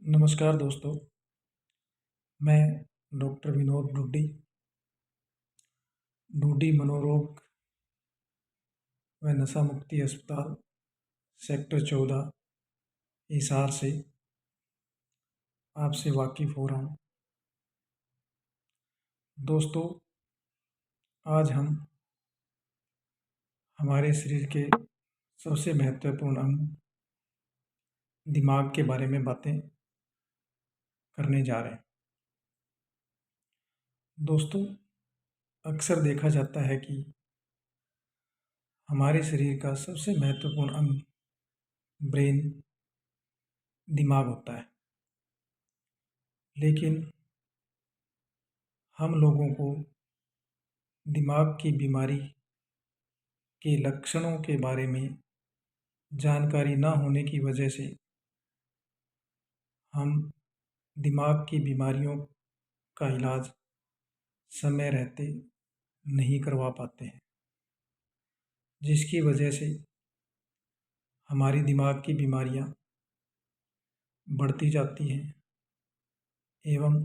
नमस्कार दोस्तों, मैं डॉक्टर विनोद ढूडी, ढूडी मनोरोग व नशा मुक्ति अस्पताल, सेक्टर 14, हिसार से आपसे वाकिफ़ हो रहा हूँ। दोस्तों, आज हम हमारे शरीर के सबसे महत्वपूर्ण अंग दिमाग के बारे में बातें करने जा रहे हैं। दोस्तों, अक्सर देखा जाता है कि हमारे शरीर का सबसे महत्वपूर्ण अंग ब्रेन, दिमाग होता है, लेकिन हम लोगों को दिमाग की बीमारी के लक्षणों के बारे में जानकारी न होने की वजह से हम दिमाग की बीमारियों का इलाज समय रहते नहीं करवा पाते हैं, जिसकी वजह से हमारी दिमाग की बीमारियां बढ़ती जाती हैं एवं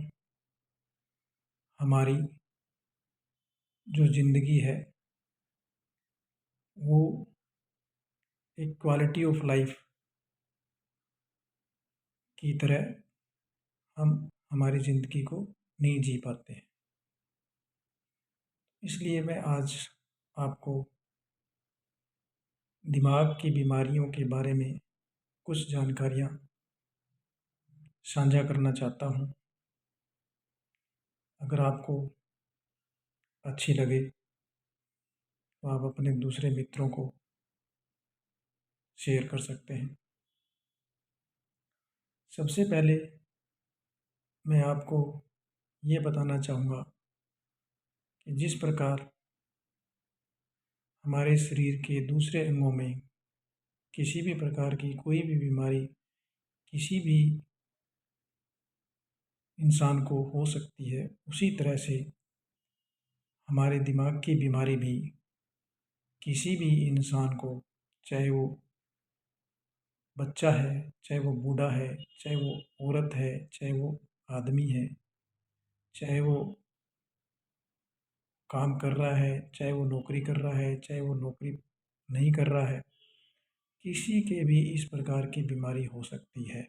हमारी जो ज़िंदगी है वो एक क्वालिटी ऑफ लाइफ की तरह हम हमारी ज़िंदगी को नहीं जी पाते हैं। इसलिए मैं आज आपको दिमाग की बीमारियों के बारे में कुछ जानकारियाँ साझा करना चाहता हूँ। अगर आपको अच्छी लगे तो आप अपने दूसरे मित्रों को शेयर कर सकते हैं। सबसे पहले मैं आपको ये बताना चाहूँगा कि जिस प्रकार हमारे शरीर के दूसरे अंगों में किसी भी प्रकार की कोई भी बीमारी किसी भी इंसान को हो सकती है, उसी तरह से हमारे दिमाग की बीमारी भी किसी भी इंसान को, चाहे वो बच्चा है, चाहे वो बूढ़ा है, चाहे वो औरत है, चाहे वो आदमी है, चाहे वो काम कर रहा है, चाहे वो नौकरी कर रहा है, चाहे वो नौकरी नहीं कर रहा है, किसी के भी इस प्रकार की बीमारी हो सकती है।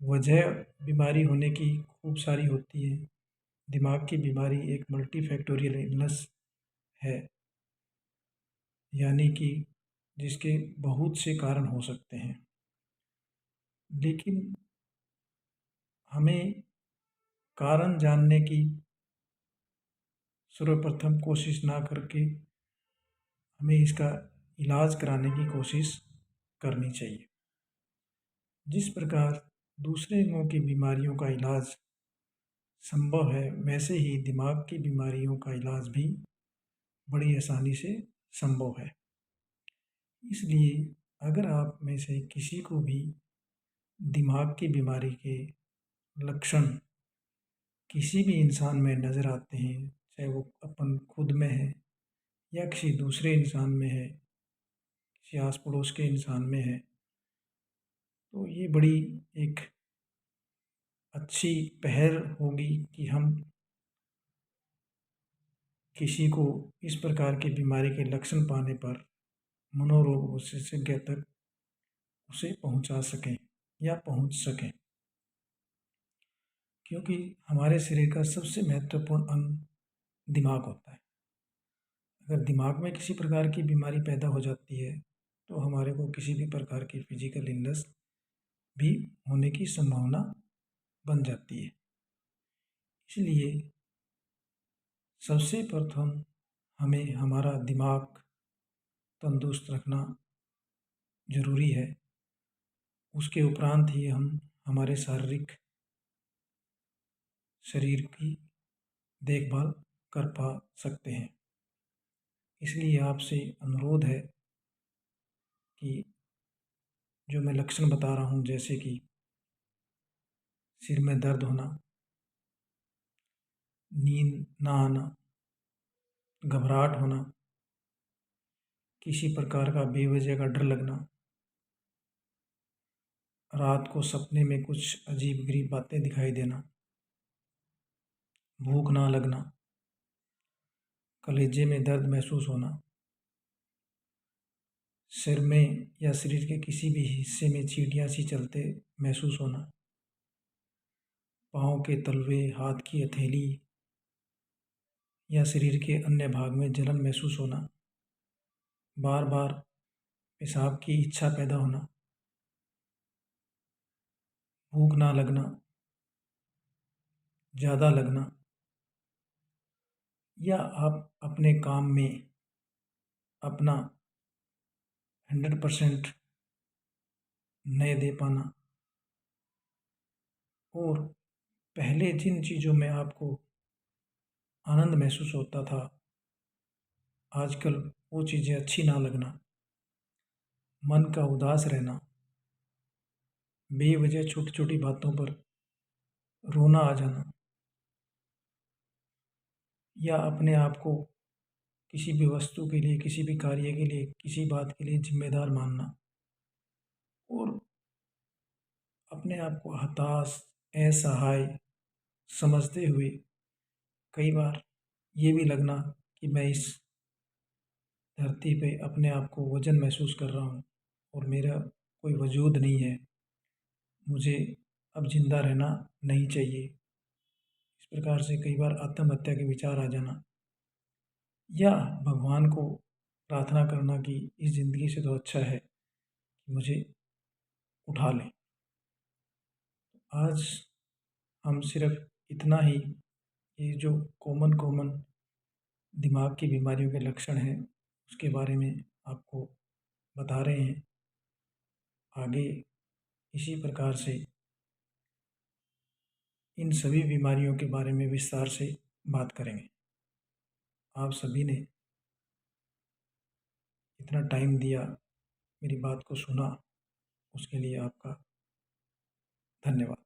वजह बीमारी होने की खूब सारी होती है। दिमाग की बीमारी एक मल्टीफैक्टोरियल इलनेस है, यानी कि जिसके बहुत से कारण हो सकते हैं, लेकिन हमें कारण जानने की सर्वप्रथम कोशिश ना करके हमें इसका इलाज कराने की कोशिश करनी चाहिए। जिस प्रकार दूसरे अंगों की बीमारियों का इलाज संभव है, वैसे ही दिमाग की बीमारियों का इलाज भी बड़ी आसानी से संभव है। इसलिए अगर आप में से किसी को भी दिमाग की बीमारी के लक्षण किसी भी इंसान में नज़र आते हैं, चाहे वो अपन खुद में है या किसी दूसरे इंसान में है, किसी आस पड़ोस के इंसान में है, तो ये बड़ी एक अच्छी पहल होगी कि हम किसी को इस प्रकार की बीमारी के लक्षण पाने पर मनोरोग विशेषज्ञ तक उसे पहुंचा सकें या पहुंच सकें, क्योंकि हमारे शरीर का सबसे महत्वपूर्ण अंग दिमाग होता है। अगर दिमाग में किसी प्रकार की बीमारी पैदा हो जाती है तो हमारे को किसी भी प्रकार की फिजिकल इलनेस भी होने की संभावना बन जाती है। इसलिए सबसे प्रथम हमें हमारा दिमाग तंदुरुस्त रखना ज़रूरी है। उसके उपरांत ही हम हमारे शारीरिक शरीर की देखभाल कर पा सकते हैं। इसलिए आपसे अनुरोध है कि जो मैं लक्षण बता रहा हूँ, जैसे कि सिर में दर्द होना, नींद ना आना, घबराहट होना, किसी प्रकार का बेवजह का डर लगना, रात को सपने में कुछ अजीब-गरीब बातें दिखाई देना, भूख ना लगना, कलेजे में दर्द महसूस होना, सिर में या शरीर के किसी भी हिस्से में चींटियाँ-सी चलते महसूस होना, पाँव के तलवे, हाथ की हथेली या शरीर के अन्य भाग में जलन महसूस होना, बार-बार पेशाब की इच्छा पैदा होना, भूख ना लगना, ज़्यादा लगना या आप अपने काम में अपना 100% नहीं दे पाना और पहले जिन चीज़ों में आपको आनंद महसूस होता था, आजकल वो चीज़ें अच्छी ना लगना, मन का उदास रहना, बेवजह छोटी-छोटी बातों पर रोना आ जाना या अपने आप को किसी भी वस्तु के लिए, किसी भी कार्य के लिए, किसी बात के लिए ज़िम्मेदार मानना और अपने आप को हताश, असहाय समझते हुए कई बार ये भी लगना कि मैं इस धरती पे अपने आप को वज़न महसूस कर रहा हूँ और मेरा कोई वजूद नहीं है, मुझे अब ज़िंदा रहना नहीं चाहिए। इस प्रकार से कई बार आत्महत्या के विचार आ जाना या भगवान को प्रार्थना करना कि इस ज़िंदगी से तो अच्छा है कि मुझे उठा लें। आज हम सिर्फ़ इतना ही ये जो कॉमन दिमाग की बीमारियों के लक्षण हैं, उसके बारे में आपको बता रहे हैं। आगे इसी प्रकार से इन सभी बीमारियों के बारे में विस्तार से बात करेंगे। आप सभी ने इतना टाइम दिया, मेरी बात को सुना, उसके लिए आपका धन्यवाद।